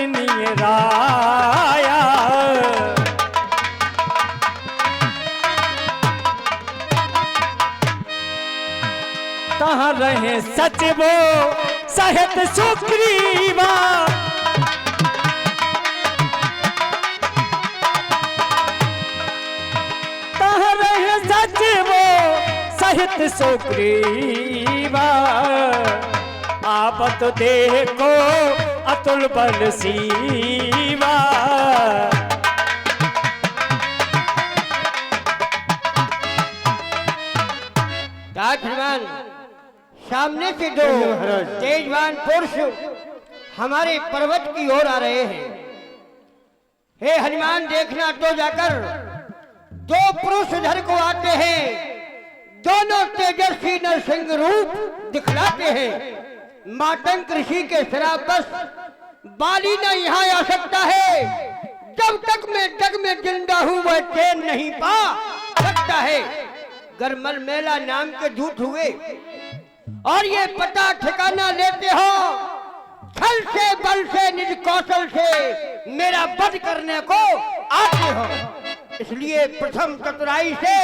निराया। कहाँ रहे सच वो सहित सुग्रीवा, कहाँ रहे सच वो सहित सुग्रीवा। आप तो देखो अतुल बल सीवा। हनुमान, सामने से दो तेजवान पुरुष हमारे पर्वत की ओर आ रहे हैं। हे हनुमान, देखना तो जाकर दो पुरुष इधर को आते हैं, दोनों तेजस्वी नरसिंह रूप दिखलाते हैं। मातंग ऋषि के श्रापवश बाली न यहाँ आ सकता है। जब तक मैं जग में जिंदा हूं वह चैन नहीं पा सकता है। गरमल मेला नाम के दूत हुए और ये पता ठिकाना लेते हो, छल से बल से निज कौशल से मेरा वध करने को आते हो। इसलिए प्रथम चतुराई से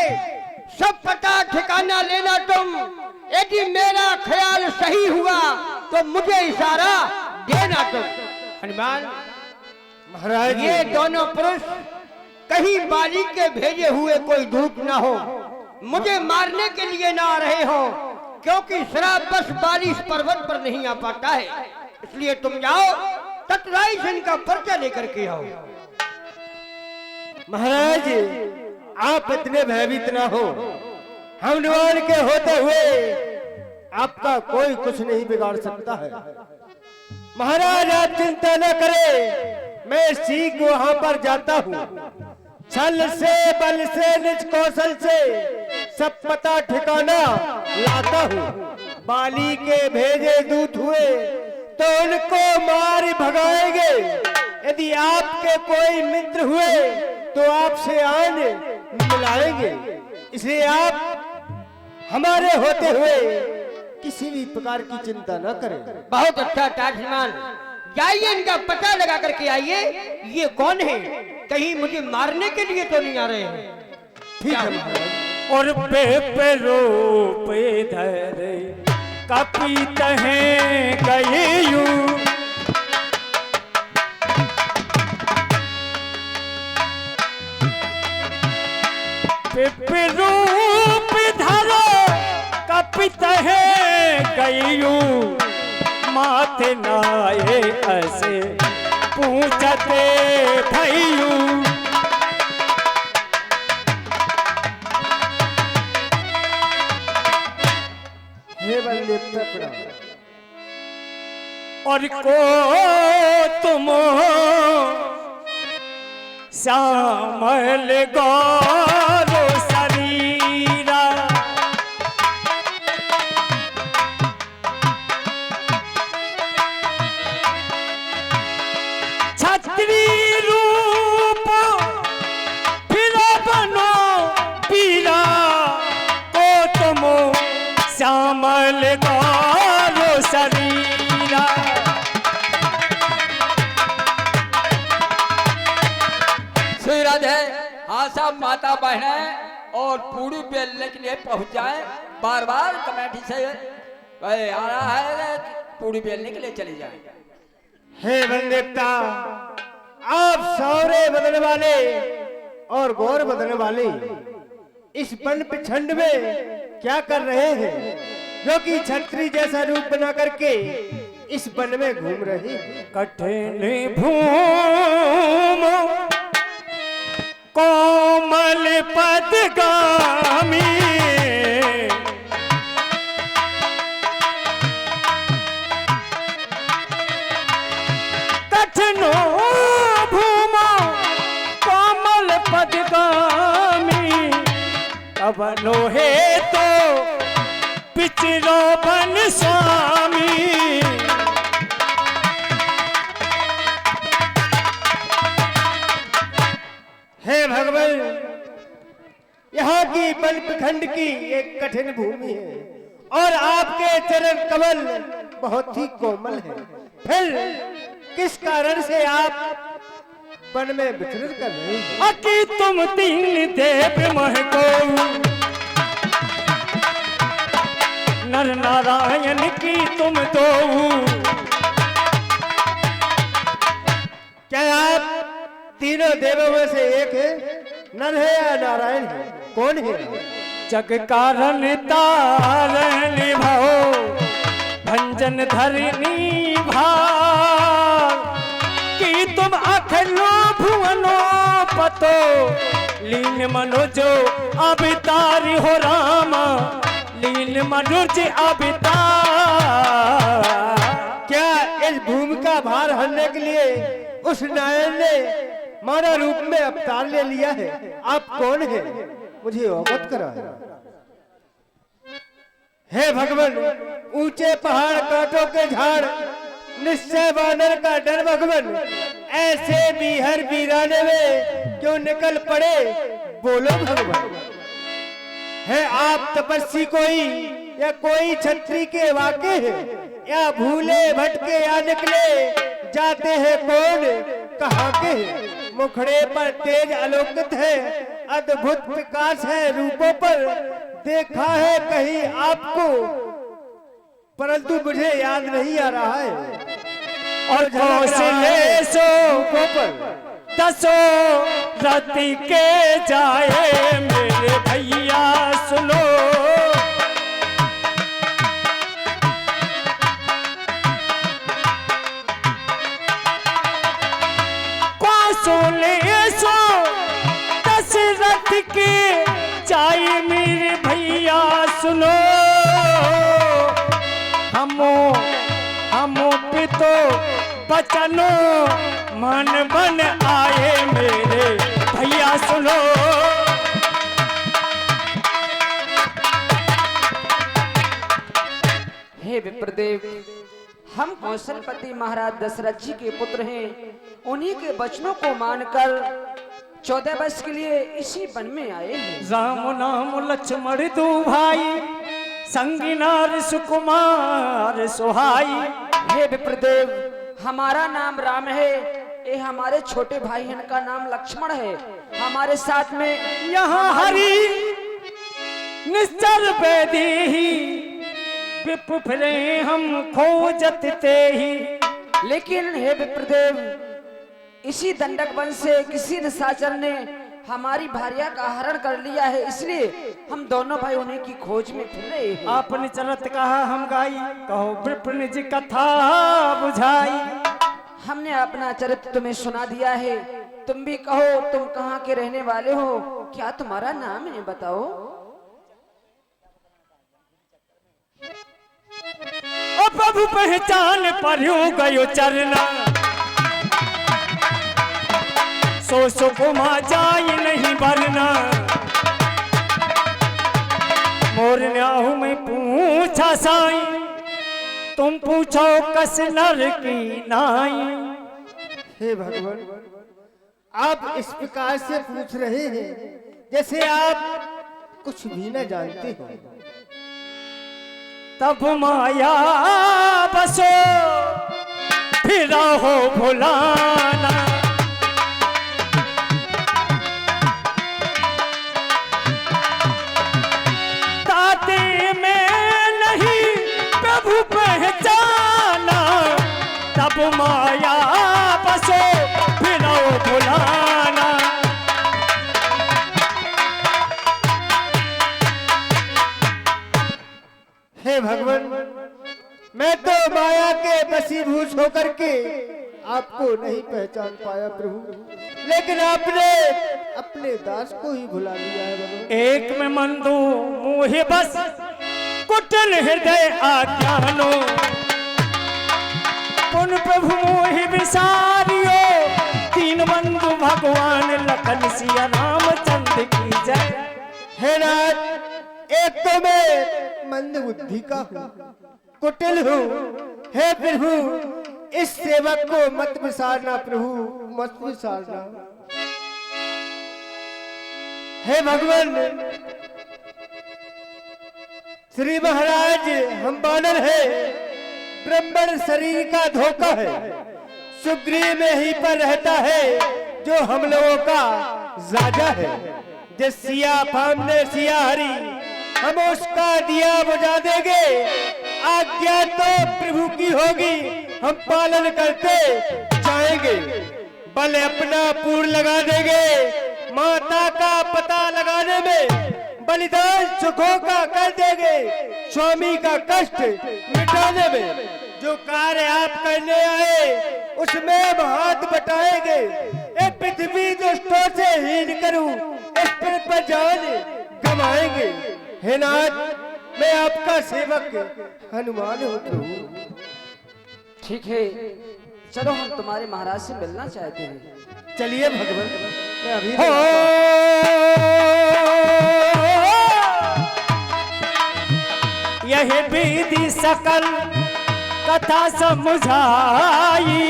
सब पता ठिकाना लेना तुम। यदि मेरा ख्याल सही हुआ तो मुझे इशारा देना तुम। हनुमान महाराज, ये दोनों पुरुष कहीं बाली के भेजे हुए कोई दूत ना हो, मुझे मारने के लिए ना आ रहे हो, क्योंकि श्रापवश बाली इस पर्वत पर नहीं आ पाता है। इसलिए तुम जाओ, चतुराई से इनका पर्चा लेकर के आओ। महाराज, आप इतने भयभीत ना हो। हनुमान के होते हुए आपका कोई कुछ नहीं बिगाड़ सकता है। महाराज, आप चिंता न करें, मैं शीघ्र वहां पर जाता हूँ। छल से बल से निज कौशल से सब पता ठिकाना लाता हूँ। बाली के भेजे दूत हुए तो उनको मार भगाएंगे। यदि आपके कोई मित्र हुए तो आपसे आन मिलाएंगे। इसलिए आप हमारे होते हुए किसी भी प्रकार की चिंता न करें। बहुत अच्छा ताजमान, जाइए इनका पता लगा करके आइए। ये कौन है? कहीं मुझे मारने के लिए तो नहीं आ रहे हैं। ठीक है महाराज। और पे रूप धरे कपित हैं गयेयु। पे रूप धरे कपित हैं गयेयु। माथे नाये ऐसे पूछते भयु। हे बंदे प्रणाम। और को तुम श्यामल गौर शरीरा। छत्री रूप फिर बनो पीरा। को तुम श्यामल गौर शरीरा। श्री राधे, हाँ सब माता बहनें और पूरी बेलने के लिए पहुंच जाए। बार बार कमेटी से आ रहा है, पूरी बेलने के लिए चले जाए। हे बंदेवता, आप सौरे बदलने वाले और गौर बदलने वाले इस वन पिछंड में क्या कर रहे हैं, जो कि छत्री जैसा रूप बना करके इस वन में घूम रहे हैं? कठिन भूम कोमल पदगामी। कठिनो भूम कोमल पदगामी। अब लोहे तो पिछलो बन स्वामी। हे भगवान, यहाँ की बलखंड की एक कठिन भूमि है और आपके चरण कमल बहुत ही कोमल है। फिर किस कारण से आप वन में विचरण कर रहे हैं? अकी तुम तीन देव महको नर नारायण की तुम दो। क्या आप तीनों देवों में से एक है? नर है या नारायण है? कौन है? जग कारण तारण भाओ भंजन धरनी भार कि तुम अखिलो भुवनो पतो लीन मनोजो अवतारी हो रामा लीन मनोज अवतार। क्या इस भूमि का भार हरने के लिए उस नारायण ने मानव रूप में अवतार ले लिया है? आप कौन है? मुझे अवगत करा है भगवान। ऊंचे पहाड़ कांटों के झाड़ निश्चय वानर का डर भगवान। ऐसे भी हर वीराने में क्यों निकल पड़े? बोलो भगवान। है आप तपस्वी कोई या कोई छत्री के वाके है या भूले भटके या निकले जाते हैं कौन? कहाँ के? मुखड़े पर तेज आलोकित है अद्भुत प्रकाश है रूपों पर देखा है कहीं आपको परंतु मुझे याद नहीं आ रहा है। और कौशले सो दसो रति के जाए मेरे भैया सुनो। कौशले सो दशरथ के जाए मेरे भैया सुनो। हमो पितो बचनो मन बन आए मेरे भैया सुनो। हे विप्रदेव, हम कौशलपति महाराज दशरथ जी के पुत्र हैं। उन्हीं के वचनों को मानकर 14 वर्ष के लिए इसी वन में आए हैं। राम नाम लक्ष्मण दो भाई संगी नार सुकुमार सुहाई। हे विप्रदेव, हमारा नाम राम है, ये हमारे छोटे भाई हैं, इनका नाम लक्ष्मण है। हमारे साथ में यहाँ हरि निश्चर बैदी ही विप फिरे हम खोजत ते ही। लेकिन हे विप्रदेव, इसी दंडक वन से किसी निशाचर ने हमारी भार्या का हरण कर लिया है, इसलिए हम दोनों भाई उन्हीं की खोज में फिर रहे हैं। आपने चरत कहा हम गाई कहो विपिन जी कथा बुझाई। हमने अपना चरित्र तुम्हें सुना दिया है, तुम भी कहो तुम कहाँ के रहने वाले हो, क्या तुम्हारा नाम है बताओ। प्रभु पहचान पर्यो गयो चरना सो सुकुमा जाई नहीं वरना। मोर न्याहू में पूछा साई तुम पूछो कस नर की नाई। हे भगवान, आप इस प्रकार से पूछ रहे हैं जैसे आप कुछ भी न जानते हो। तब माया बसो फिर हो भुलाना। ताते में नहीं प्रभु पहचाना। तब माया बसो फिर हो भुलाना। हे भगवान, मैं तो माया के वशीभूत होकर के आपको नहीं पहचान पाया प्रभु, लेकिन आपने अपने दास को ही भुला लिया है भगवान। एक में मंदो मोहे बस कुटिल हृदय आज्ञानो। पुन प्रभु मोहि विसारियो तीन बंधु भगवान लखन सिया रामचंद्र की जय। हे नाथ, एक तो मैं मंद बुद्धि का हूँ, कुटिल हूँ। हे प्रभु, इस सेवक को मत विसारना प्रभु, मत विसारना। हे भगवान, श्री महाराज हम बानर है, ब्राह्मण शरीर का धोखा है। सुग्रीव में ही पर रहता है जो हम लोगों का राजा है। जिस सिया फामने सिया हरी, हम उसका दिया बुझा देंगे। आज्ञा तो प्रभु की होगी, हम पालन करते जाएंगे। बल अपना पूर्ण लगा देंगे, माता का पता लगाने में बलिदान सुखों का कर देंगे। स्वामी का कष्ट मिटाने में जो कार्य आप करने आए उसमें हम हाथ बटाएंगे। ये पृथ्वी दुष्टों से हीन करूं, इस पर जान गवाएंगे। हे नाथ, मैं आपका सेवक हनुमान हूँ प्रभु। ठीक है, चलो हम तुम्हारे महाराज से मिलना चाहते हैं। चलिए भगवान, मैं अभी यह विधि सकल कथा समझाई,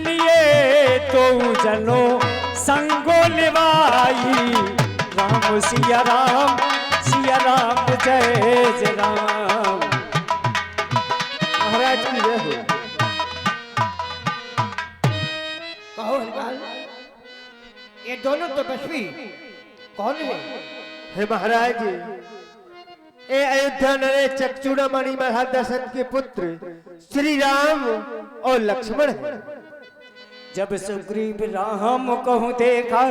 लिए तो जनो संगो लिवाई। राम सिया राम जय जय राम। महाराज की जय हो। कहो हनुमान, ये दोनों तपस्वी कौन है? हे महाराज, ये अयोध्या नरे चक्षुड़ामणि महाराज दशरथ के पुत्र श्री राम और लक्ष्मण है। जब सुग्रीव राम कहूँ देखा,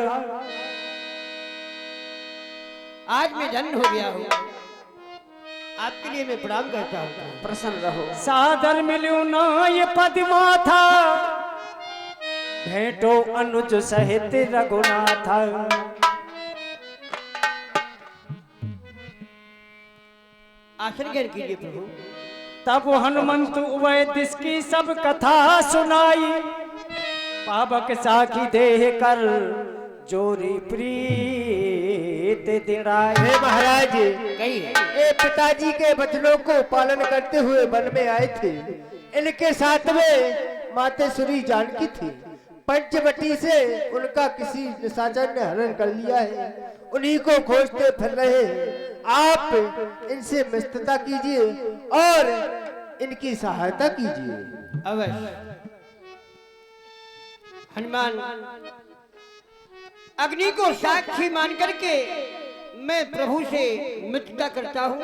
आज मैं धन्य हो गया हूँ। आपके लिए मैं प्रणाम करता हूँ। प्रसन्न रहो। सादर मिलू ना ये पद्मा था, भेंटो अनुज सहित रघुनाथ। आसन ग्रहण कीजिए प्रभु। तब हनुमंत उवैदिश की सब कथा सुनाई, पावक साखी देह कर जोरी प्रीत दिड़ाई। हे महाराज, कहिए। ये पिताजी के वचनों को पालन करते हुए वन में आए थे। इनके साथ में मातेश्वरी जानकी थी। पंचवटी से उनका किसी निशाचर ने हरण कर लिया है, उन्हीं को खोजते फिर रहे हैं। आप इनसे मित्रता कीजिए और इनकी सहायता कीजिए। अवश्य। हनुमान, अग्नि को साक्षी मान करके मैं प्रभु से मित्रता करता हूँ।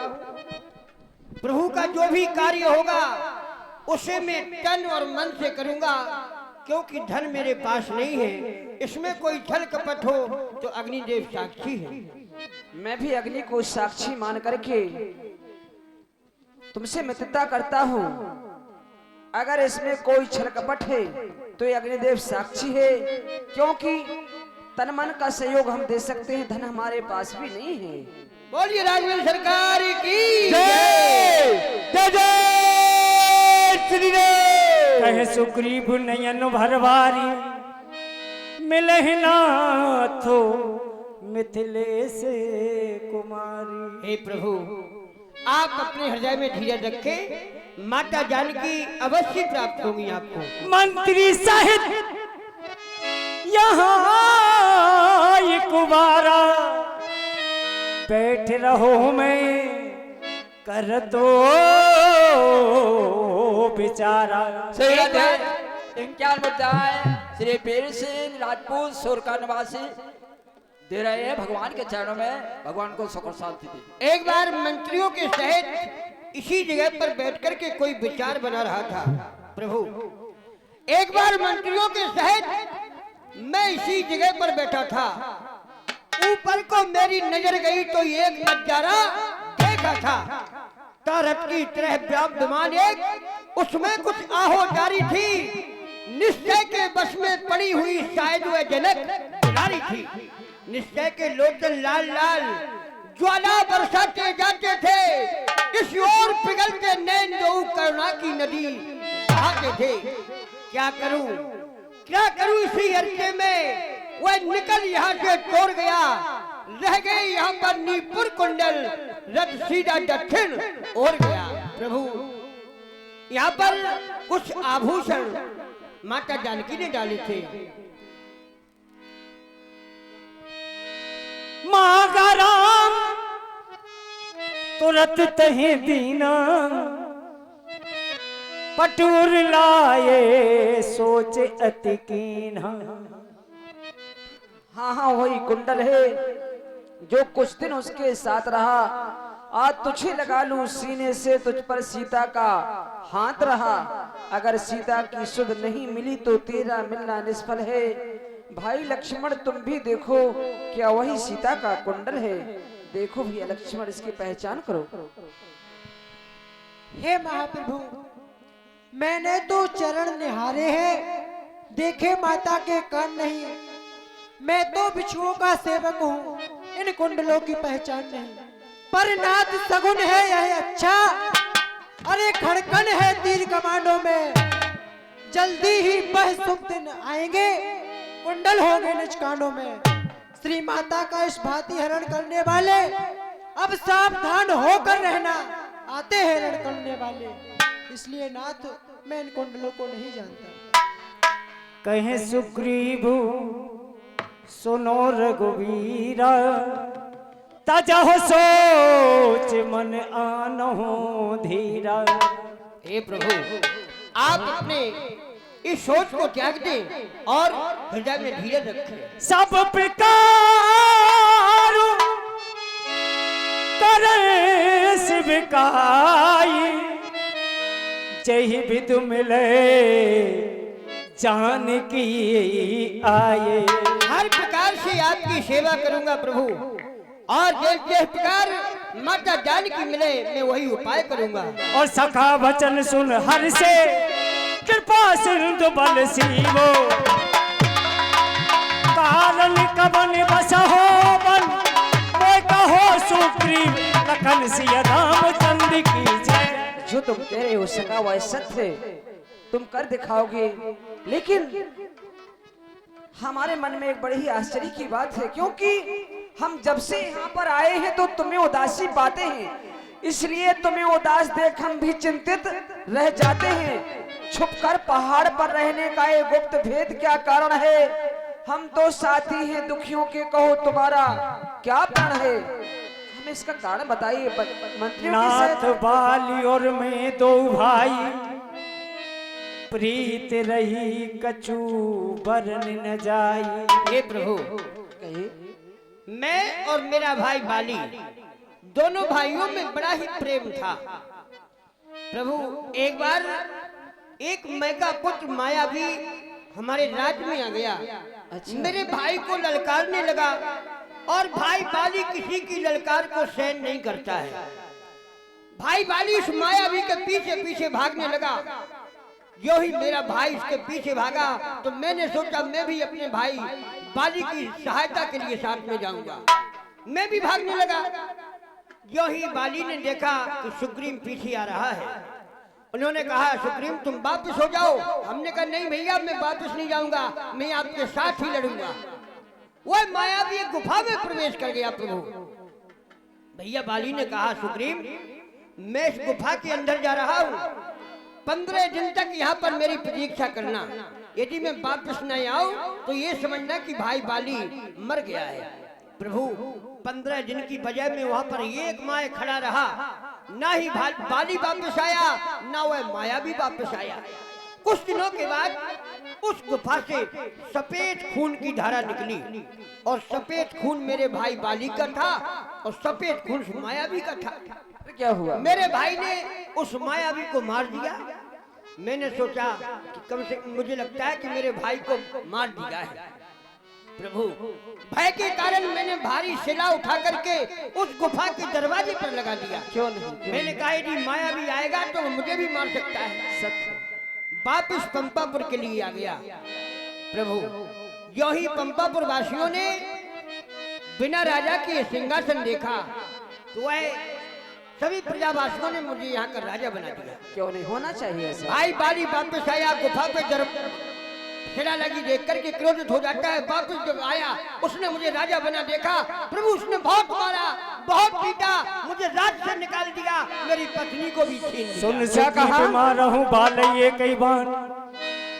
प्रभु का जो भी कार्य होगा उसे मैं तन और मन से करूंगा, क्योंकि धन मेरे पास नहीं है। इसमें कोई छल कपट हो तो अग्निदेव साक्षी है। मैं भी अग्नि को साक्षी मान करके तुमसे मित्रता करता हूँ। अगर इसमें कोई छल कपट है तो ये अग्निदेव साक्षी है, क्योंकि तन मन का सहयोग हम दे सकते हैं, धन हमारे पास भी नहीं है। बोलिए राजवीर सरकार की जय जय जय श्री राम। कहे सुग्रीव नयन भरवारी, मिलहि नाथो मिथिलेश कुमारी। हे प्रभु, आप अपने हृदय में धीरज रखें। माता जानकी अवश्य प्राप्त होंगी आपको। मंत्री सहित यहाँ एक बारा, बैठ रहो मैं कर दो बेचारा। इनक्यान मुद्दा है श्री पीर सिंह राजपूत सुर का निवासी दे रहे हैं भगवान के चरणों में, भगवान को सुख और शांति दी। एक बार मंत्रियों के सहित इसी जगह पर बैठकर के कोई विचार बना रहा था। प्रभु, एक बार मंत्रियों के सहित मैं इसी जगह पर बैठा था। ऊपर को मेरी नजर गई तो एक नजारा देखा था। तारक की तरह व्याप्तमान एक, उसमें कुछ आहो जारी थी। निश्चय के बस में पड़ी हुई शायद वह जनक दुलारी थी। निश्चय के लोचन लाल लाल ज्वाला बरसाते जाते थे। इस ओर पिघलते नैन दो करुणा की नदी बहाते थे। क्या करूं इसी अरसे में वह निकल यहाँ से तोड़ गया। रह गए यहाँ पर नीपुर कुंडल, रथ सीधा दक्षिण ओर गया। प्रभु, यहाँ पर कुछ आभूषण माता जानकी ने डाले थे। मागा राम तुरत तहे दीना, पटूर लाए सोच अति कीन्हा। हाँ हाँ वही कुंडल है जो कुछ दिन उसके साथ रहा। आज तुझे लगा लूं सीने से, तुझ पर सीता का हाथ रहा। अगर सीता की सुध नहीं मिली तो तेरा मिलना निष्फल है। भाई लक्ष्मण तुम भी देखो, क्या वही सीता का कुंडल है? देखो भैया लक्ष्मण, इसकी पहचान करो। हे महाप्रभु, मैंने तो चरण निहारे हैं, देखे माता के कान नहीं। मैं तो बिच्छुओं का सेवक हूँ, इन कुंडलों की पहचान नहीं। पर नाथ सगुन है यह अच्छा, अरे खड़कन है तीर कमांडों में। जल्दी ही वह शुभ दिन आएंगे, कुंडल होंगे निज कानों में। श्री माता का इस भांति हरण करने वाले, अब सावधान होकर रहना, आते हैं रण करने वाले। इसलिए नाथ मैं इन कुंडलों को नहीं जानता। कहे सुग्रीव सुनो रघुवीरा, तजह सोच मन आनहु धीरा। हे प्रभु, आप अपने इस सोच को त्याग दें और हृदय में धीरज रखें। सब प्रकार करे शिविकाई, जही विदु मिले जानकी आए। हर प्रकार से आपकी सेवा करूंगा प्रभु, और जिस प्रकार माता जानकी मिले मैं वही उपाय करूंगा। और सखा वचन सुन हर से, कृपा सिंधु बल सीवो। कारण कवन बस हो बन, मैं कहो सुग्रीव लखन सिया रामचंद्र की जय। जो तुम कह रहे हो सका वह सत्य तुम कर दिखाओगे, लेकिन हमारे मन में एक बड़ी ही आश्चर्य की बात है, क्योंकि हम जब से यहाँ पर आए हैं तो तुम्हें उदासी पाते हैं, इसलिए तुम्हें उदास देख हम भी चिंतित रह जाते हैं। छुपकर पहाड़ पर रहने का ये गुप्त भेद क्या कारण है? हम तो साथी हैं दुखियों के, कहो तुम्हारा क्या प्रण है? हमें इसका कारण बताइए मंत्री। नाथ बाली और मैं दो भाई, प्रीत रही कछु बरन न जाई। हे प्रभु, मैं और मेरा भाई बाली दोनों भाइयों में बड़ा ही प्रेम था। प्रभु, एक बार एक मैका पुत्र मायावी हमारे राज्य में आ गया। अच्छा। मेरे भाई को ललकारने लगा, और भाई बाली किसी की ललकार को सहन नहीं करता है। भाई बाली उस मायावी के पीछे पीछे भागने लगा। जो ही मेरा भाई इसके पीछे भागा तो मैंने सोचा मैं भी अपने भाई बाली की सहायता के लिए साथ में जाऊंगा। मैं भी भागने लगा। जो ही बाली ने देखा कि सुग्रीव पीछे आ रहा है, उन्होंने कहा सुग्रीव तुम वापस हो जाओ। हमने कहा नहीं भैया, मैं वापस नहीं जाऊंगा, मैं आपके साथ ही लड़ूंगा। वह मायावी एक गुफा में प्रवेश कर गया। प्रभु, भैया बाली ने कहा सुग्रीव मैं इस गुफा के अंदर जा रहा हूँ, 15 दिन तक यहाँ पर मेरी प्रतीक्षा करना। यदि मैं वापस नहीं आऊं तो ये समझना कि भाई बाली मर गया है। प्रभु, 15 दिन की बजाय में वहां पर एक माया खड़ा रहा, ना ही बाली वापस आया ना वह माया भी वापस आया। कुछ दिनों के बाद उस गुफा से सफेद खून की धारा निकली, और सफेद खून मेरे भाई बाली का था और सफेद खून मायावी का था। क्या हुआ? मेरे भाई ने उस मायावी को मार दिया। मैंने सोचा कि कम से कम मुझे लगता है कि मेरे भाई को मार दिया है। प्रभु, भय के कारण मैंने भारी शिला उठा करके उस गुफा के दरवाजे पर लगा दिया। क्यों नहीं? मैंने कहा यदि मायावी आएगा तो मुझे भी मार सकता है। सत्य। वापिस पंपापुर के लिए आ गया। प्रभु, जो ही पंपापुर वासियों ने बिना राजा के सिंहासन देखा तो वह सभी प्रजावासियों ने मुझे यहाँ का राजा बना दिया। क्यों नहीं होना चाहिए ऐसा? भाई बाली वापस आया, गुफा पे शिला लगी देख करके क्रोधित हो जाता है। वापस जब आया उसने मुझे राजा बना देखा। प्रभु, उसने बहुत मारा, बहुत पीटा, मुझे राज से निकाल दिया, मेरी पत्नी को भी छीन लिया। सुन सा कहा मारहूं बालये कई बार,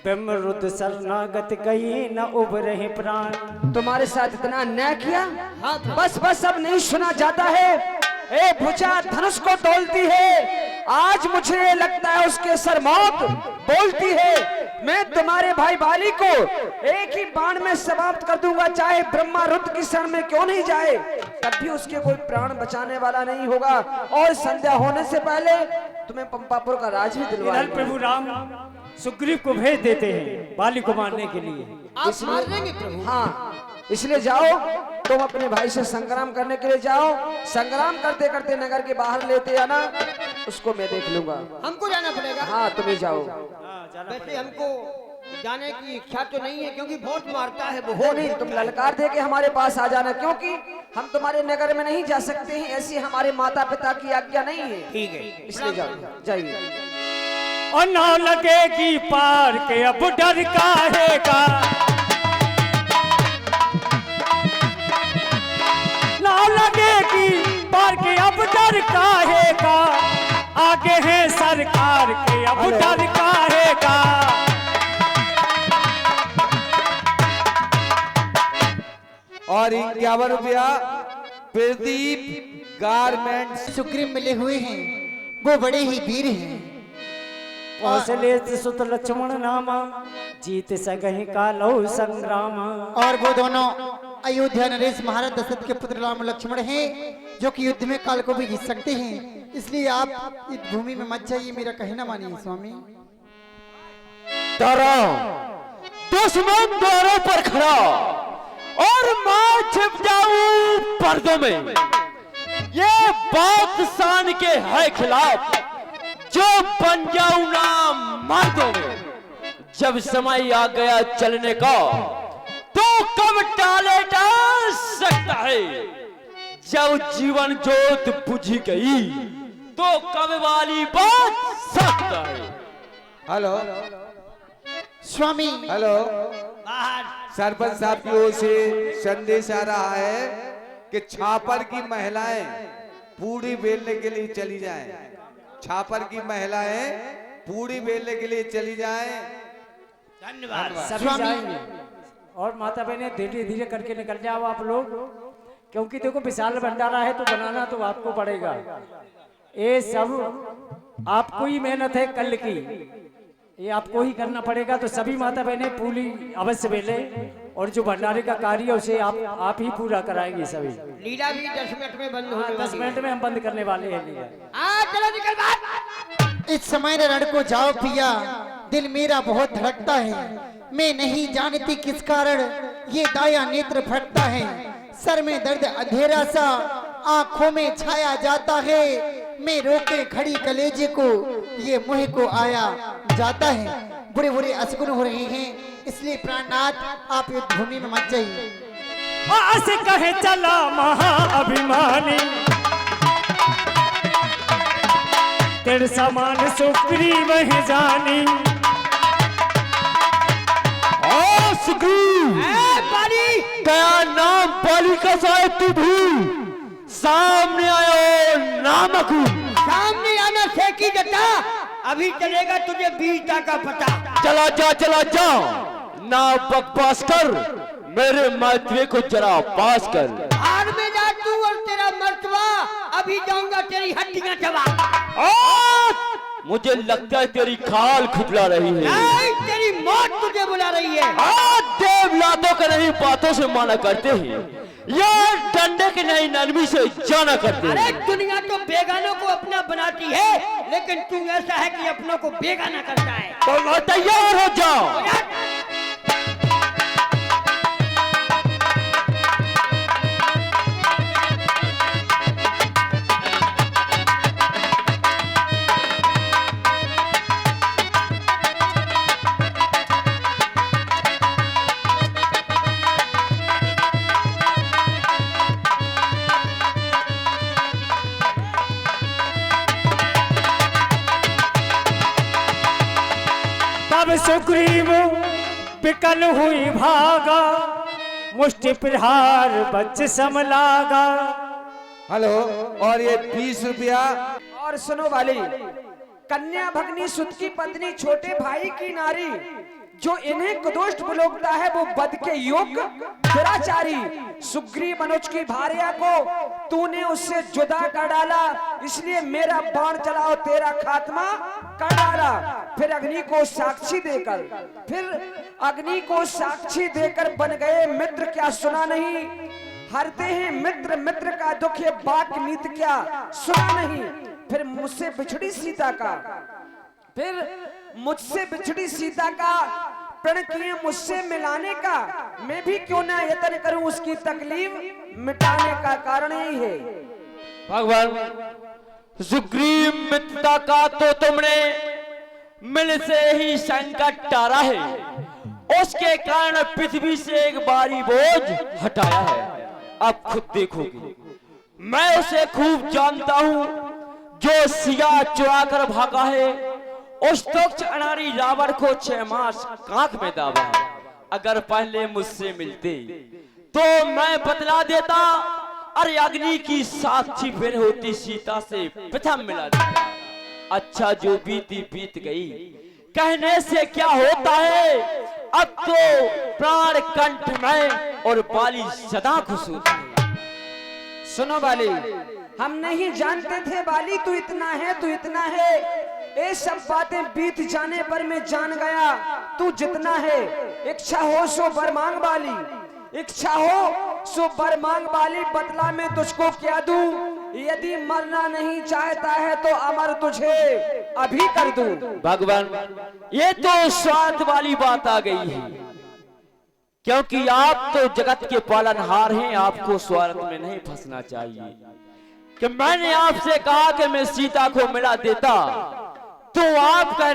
बिमरुद शरणागत गई न उबरहे प्राण। तुम्हारे साथ इतना अन्याय किया? हाँ, बस बस अब नहीं सुना जाता है। ए भुजा धनुष को तोलती है, आज मुझे लगता है उसके सर मौत बोलती है, मैं तुम्हारे भाई बाली को एक ही बाण में समाप्त कर दूंगा, चाहे ब्रह्मा रुद्र की शरण में क्यों नहीं जाए, तब भी उसके कोई प्राण बचाने वाला नहीं होगा। और संध्या होने से पहले तुम्हें पंपापुर का राज भी दिलवा इधर प्रभु राम सुग्रीव को भेज देते हैं बाली को मारने के लिए। आप मार देंगे प्रभु? हाँ, इसलिए जाओ, तुम अपने भाई से संग्राम करने के लिए जाओ, संग्राम करते करते नगर के बाहर लेते आना, उसको मैं देख लूंगा। हमको जाना पड़ेगा? हाँ, तुम्हें जाओ। वैसे हमको जाने की इच्छा तो नहीं है, क्योंकि बहुत मारता है वो बहुत। नहीं, तुम ललकार दे के हमारे पास आ जाना, क्योंकि हम तुम्हारे नगर में नहीं जा सकते हैं, ऐसी हमारे माता पिता की आज्ञा नहीं है। ठीक है, इसलिए जाओ, जाइए। और ना लगेगी पार के अब डर काहेगा, ना लगेगी पार के अब डर काहेगा, आगे है सरकार के अब डर काहेगा। और 51 रुपया प्रदीप गारमेंट। सुग्रीव मिले हुए हैं, वो बड़े ही वीर हैं। कौशले सुत लक्ष्मण नामा, जीत सगहि कालो संग्राम। और वो दोनों अयोध्या नरेश महाराज दशरथ के पुत्र राम लक्ष्मण हैं, जो कि युद्ध में काल को भी जीत सकते हैं। इसलिए आप इस भूमि में मत जाइए, मेरा कहना मानिए स्वामी। दुश्मन द्वारों पर खड़ा और मैं छिप जाऊं पर्दों में, ये बात शान के है खिलाफ, जो बन जाऊं ना मर्दों में। जब समय आ गया चलने का, तो कब टाले जा सकता है। जब जीवन जोत बुझी गई, तो कब वाली बात सकता है। हेलो स्वामी, हेलो, सरपंच साहब की ओर से संदेश आ रहा है कि छापर की महिलाएं पूरी बेलने के लिए चली जाएं। छापर की महिलाएं पूरी बेलने के लिए चली जाएं। धन्यवाद। सभी जाएंगे और माता बहने धीरे धीरे करके निकल जाओ आप लोग, क्योंकि देखो विशाल भंडारा है तो बनाना तो आपको पड़ेगा। ये सब आपको ही मेहनत है कल की, ये आपको ही करना पड़ेगा। तो सभी माता बहने पूरी अवश्य बेले, और जो भंडारे का कार्य है उसे आप ही पूरा कराएंगे सभी। लीला भी 10 मिनट में बंद होने वाली 10 मिनट में हम बंद करने वाले हैं लीला। चलो निकल बात। इस समय रण को जाओ पिया, दिल मेरा बहुत धड़कता है। मैं नहीं जानती किस कारण ये दाया नेत्र फटता है। सर में दर्द अंधेरा सा आंखों में छाया जाता है। मैं रोके खड़ी कलेजे को ये मुंह को आया जाता है। बुरे बुरे असगुन हो रहे हैं, इसलिए प्राणनाथ आप युद्ध भूमि में मत जाइए। आस कहे चला महा अभिमानी, तेरे समान सुग्रीव है जानी। सुग्रीव क्या नाम बाली का शायद तू भी सामने आयो नामक। सामने आना फेंकी देता, अभी चलेगा तुझे बीता का पता। चला जा ना बकवास कर, मेरे मातवे को जरा पास कर। हार में जा तू और तेरा मर्तबा, अभी जाऊंगा तेरी हड्डियां चबा। मुझे लगता है तेरी खाल खुजला रही है। नहीं, तेरी मौत तुझे बुला रही है। देवलातों के नहीं बातों से माना करते हैं, यार डंडे के नहीं नरमी से जाना करते अरे हैं। दुनिया तो बेगानों को अपना बनाती है, लेकिन तू ऐसा है कि अपनों को बेगाना करता है। तो तैयार हो जाओ। तब सुग्रीव विकल हुई भागा, मुष्टि प्रहार बच सम लागा। हेलो, और ये 20 रुपया। और सुनो वाली, कन्या भगनी सुत की पत्नी छोटे भाई की नारी जो इन्हें कुदोष्ट बुलोकता है वो बद के योग्य दुराचारी। सुग्रीव मनुज की भार्या को तूने उससे जुदा कर डाला, इसलिए मेरा बाण चलाओ तेरा खात्मा कर डाला। फिर अग्नि को साक्षी देकर बन गए मित्र, क्या सुना नहीं? हरते हैं मित्र मित्र का दुख, ये बात नीत क्या सुना नहीं? फिर मुझसे बिछड़ी सीता का प्रण किए मुझसे मिलाने का, मैं भी क्यों ना यत्न करूं उसकी तकलीफ मिटाने का। कारण यही है भगवान सुग्रीव मित्रता का तो तुमने मिल से ही संकट टारा है, उसके कारण पृथ्वी से एक भारी बोझ हटाया है। अब खुद देखोगे, मैं उसे खूब जानता हूं जो सिया चुरा कर भागा है। उस तुच्छ अनारी रावण को 6 मास कांख में दाबा। अगर पहले मुझसे मिलते तो मैं बतला देता, अरे अग्नि की साक्षी फिर होती सीता से प्रथम मिला देता। अच्छा जो बीती बीत गई, कहने से क्या होता है, अब तो प्राण कंठ में और बाली सदा खुश होती है। सुनो बाली, हम नहीं जानते थे बाली तू इतना है। ये सब बातें बीत जाने पर मैं जान गया तू जितना है। इच्छा हो सो वर मांग बाली, बदला में तुझको क्या दूं? यदि मरना नहीं चाहता है तो अमर तुझे अभी कर दूं। भगवान ये तो स्वार्थ वाली बात आ गई है, क्योंकि आप तो जगत के पालनहार हैं, आपको स्वार्थ में नहीं फंसना चाहिए। कि मैंने आपसे कहा कि मैं सीता को मिला देता, तो आप कह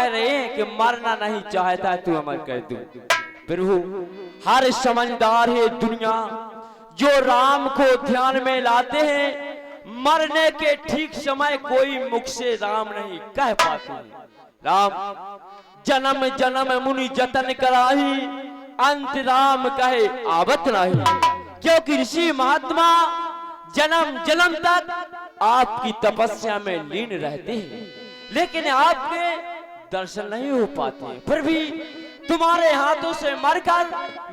रहे हैं कि मरना नहीं चाहता है तो अमर कर दूं। प्रभु हर समझदार है दुनिया जो राम को ध्यान में लाते हैं, मरने के ठीक समय कोई मुख से राम नहीं कह पाते। राम जन्म जन्म मुनि जतन कराही, अंत राम कहे आवत नहीं। क्योंकि ऋषि महात्मा जन्म जन्म तक आपकी तपस्या में लीन रहते हैं, लेकिन आपके दर्शन नहीं हो पाते। फिर भी तुम्हारे हाथों से मरकर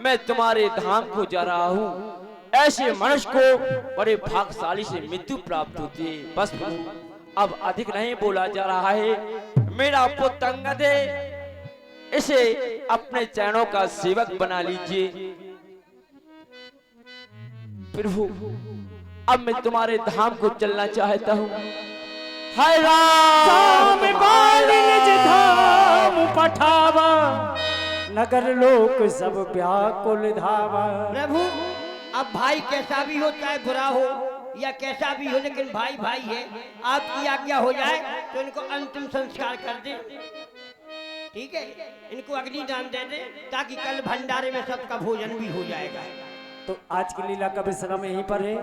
मैं तुम्हारे धाम को जा रहा हूँ। ऐसे मनुष्य को बड़े भाग्यशाली से मृत्यु प्राप्त होती है। बस अब अधिक नहीं बोला जा रहा है। मेरा पुत्र अंगद है, इसे अपने चरणों का सेवक बना लीजिए। प्रभु अब मैं तुम्हारे धाम को चलना चाहता हूँ। हाय राम धाम पठावा, नगर लोक सब व्याकुल धावा। प्रभु अब भाई कैसा भी हो, चाहे बुरा हो या कैसा भी हो, लेकिन भाई भाई है। आपकी आज्ञा हो जाए तो इनको अंतिम संस्कार कर दे, ठीक है? इनको अग्निदान दे दे ताकि कल भंडारे में सबका भोजन भी हो जाएगा। तो आज की लीला का विश्राम यहीं पर है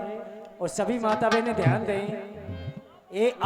और सभी माता बहनें ध्यान दें।